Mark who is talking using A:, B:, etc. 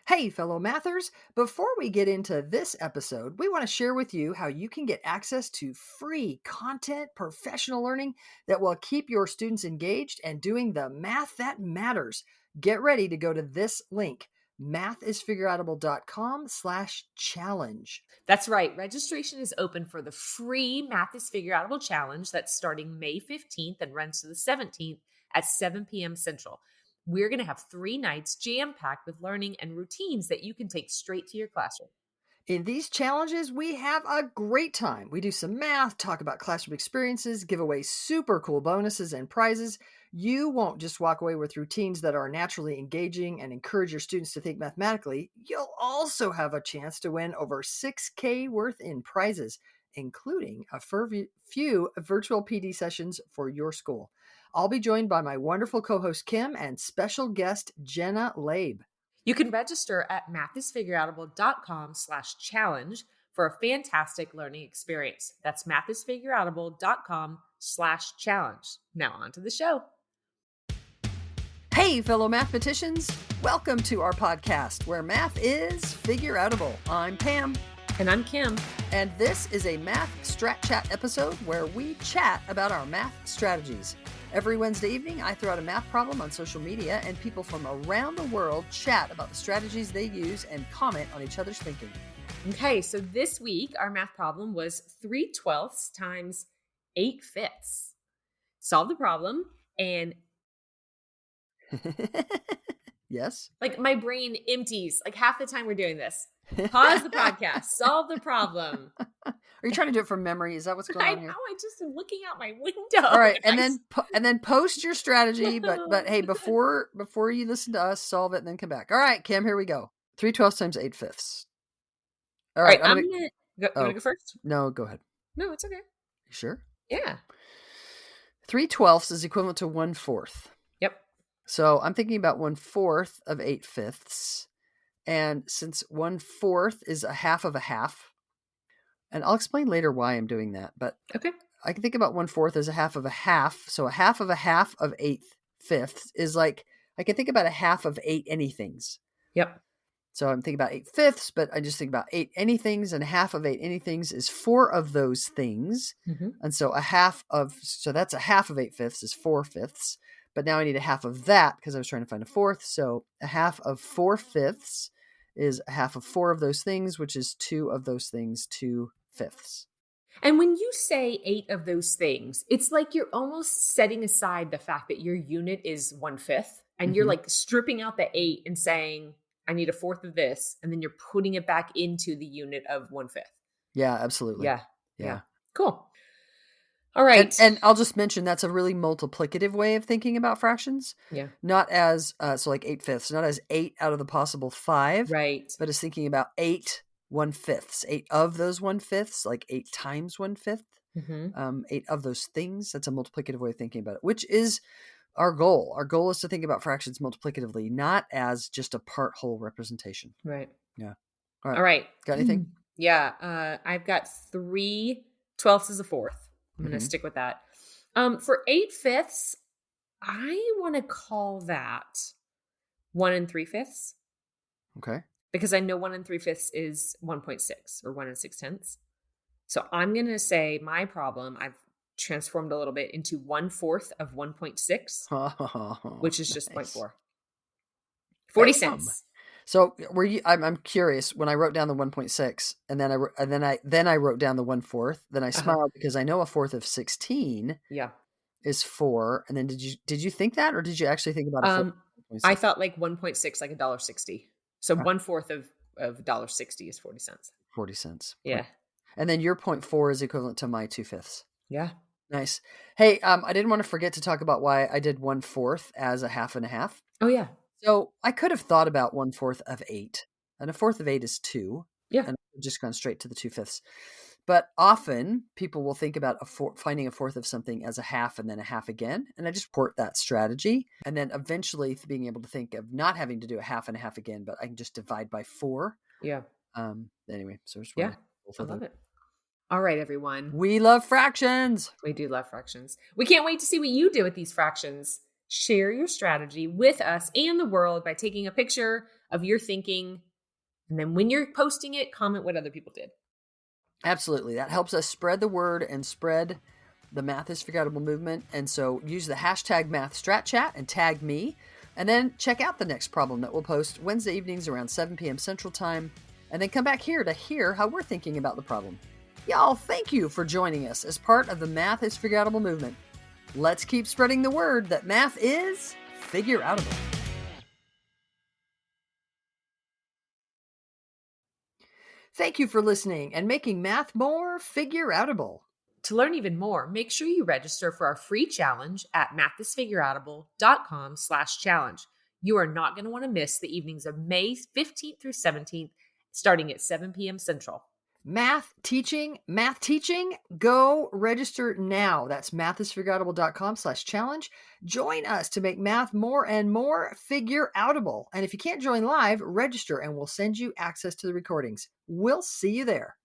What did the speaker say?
A: Hey, fellow mathers, before we get into this episode, we want to share with you how you can get access to free content, professional learning that will keep your students engaged and doing the math that matters. Get ready to go to this link, mathisfigureoutable.com/challenge.
B: That's right. Registration is open for the free Math is Figureoutable Challenge that's starting May 15th and runs to the 17th at 7 p.m. Central. We're going to have 3 nights jam-packed with learning and routines that you can take straight to your classroom.
A: In these challenges, we have a great time. We do some math, talk about classroom experiences, give away super cool bonuses and prizes. You won't just walk away with routines that are naturally engaging and encourage your students to think mathematically. You'll also have a chance to win over $6,000 worth in prizes, including a few virtual PD sessions for your school. I'll be joined by my wonderful co-host Kim and special guest Jenna Labe.
B: You can register at mathisfigureoutable.com/challenge for a fantastic learning experience. That's mathisfigureoutable.com/challenge. Now on to the show.
A: Hey, fellow mathematicians. Welcome to our podcast where math is figureoutable. I'm Pam.
B: And I'm Kim.
A: And this is a Math Strat Chat episode where we chat about our math strategies. Every Wednesday evening, I throw out a math problem on social media, and people from around the world chat about the strategies they use and comment on each other's thinking.
B: Okay, so this week, our math problem was 3/12 times 8/5. Solve the problem, and
A: yes?
B: like my brain empties. Like half the time we're doing this. Pause the podcast. Solve the problem.
A: Are you trying to do it from memory? Is that what's going on here?
B: I know. I just am looking out my window.
A: All right, and then post your strategy. But hey, before you listen to us, solve it and then come back. All right, Kim, here we go. 3/12 times 8/5. All right,
B: I'm gonna go. You want to go first?
A: No, go ahead.
B: No, it's okay.
A: You sure?
B: Yeah.
A: 3/12 is equivalent to 1/4.
B: Yep.
A: So I'm thinking about 1/4 of 8/5. And since 1/4 is a half of a half, and I'll explain later why I'm doing that, but
B: okay.
A: I can think about 1/4 as a half of a half. So a half of 8/5 is like, I can think about a half of 8 anythings.
B: Yep.
A: So I'm thinking about 8/5, but I just think about 8 anythings, and half of 8 anythings is 4 of those things.
B: Mm-hmm.
A: And so so that's a half of 8/5 is 4/5. But now I need a half of that because I was trying to find a fourth. So a half of 4/5 is a half of 4 of those things, which is 2 of those things, 2/5.
B: And when you say 8 of those things, it's like you're almost setting aside the fact that your unit is 1/5, and you're like stripping out the 8 and saying, I need a fourth of this. And then you're putting it back into the unit of 1/5.
A: Yeah, absolutely.
B: Yeah. Cool. All right.
A: And I'll just mention that's a really multiplicative way of thinking about fractions.
B: Yeah.
A: Not as, so like 8/5, not as 8 out of the possible 5.
B: Right.
A: But as thinking about 8 1/5, 8 of those 1/5, like 8 times 1/5. 8 of those things. That's a multiplicative way of thinking about it, which is our goal. Our goal is to think about fractions multiplicatively, not as just a part whole representation.
B: Right.
A: Yeah.
B: All right.
A: Got anything?
B: Yeah. I've got 3/12 is a fourth. I'm going to stick with that. For 8/5, I want to call that 1 3/5.
A: Okay.
B: Because I know 1 3/5 is 1.6 or 1 6/10. So I'm going to say my problem, I've transformed a little bit into 1/4 of 1.6, which is just 0.4. 40 cents.
A: So I'm curious, when I wrote down the 1.6 and then I wrote down the 1/4, then I smiled because I know a fourth of 16 is 4. And then did you think that, or did you actually think about a fourth?
B: I thought like 1.6, like $1.60. So 1/4 of $1.60 is 40 cents.
A: 40 cents.
B: Yeah.
A: Right. And then your 0.4 is equivalent to my 2/5.
B: Yeah.
A: Nice. Hey, I didn't want to forget to talk about why I did 1/4 as a half and a half.
B: Oh yeah.
A: So I could have thought about 1/4 of 8, and a fourth of 8 is 2.
B: Yeah.
A: And I've just gone straight to the 2/5. But often people will think about finding a fourth of something as a half and then a half again. And I just port that strategy. And then eventually being able to think of not having to do a half and a half again, but I can just divide by 4.
B: Yeah.
A: Anyway, so
B: I love it. All right, everyone.
A: We love fractions.
B: We do love fractions. We can't wait to see what you do with these fractions. Share your strategy with us and the world by taking a picture of your thinking. And then when you're posting it, comment what other people did.
A: Absolutely. That helps us spread the word and spread the Math is Forgettable movement. And so use the hashtag MathStratChat and tag me. And then check out the next problem that we'll post Wednesday evenings around 7 p.m. Central Time. And then come back here to hear how we're thinking about the problem. Y'all, thank you for joining us as part of the Math is Forgettable movement. Let's keep spreading the word that math is figure-outable. Thank you for listening and making math more figure-outable.
B: To learn even more, make sure you register for our free challenge at mathisfigureoutable.com/challenge. You are not going to want to miss the evenings of May 15th through 17th, starting at 7 p.m. Central.
A: Math teaching, go register now. That's mathisfigureoutable.com/challenge. Join us to make math more and more figure-outable. And if you can't join live, register and we'll send you access to the recordings. We'll see you there.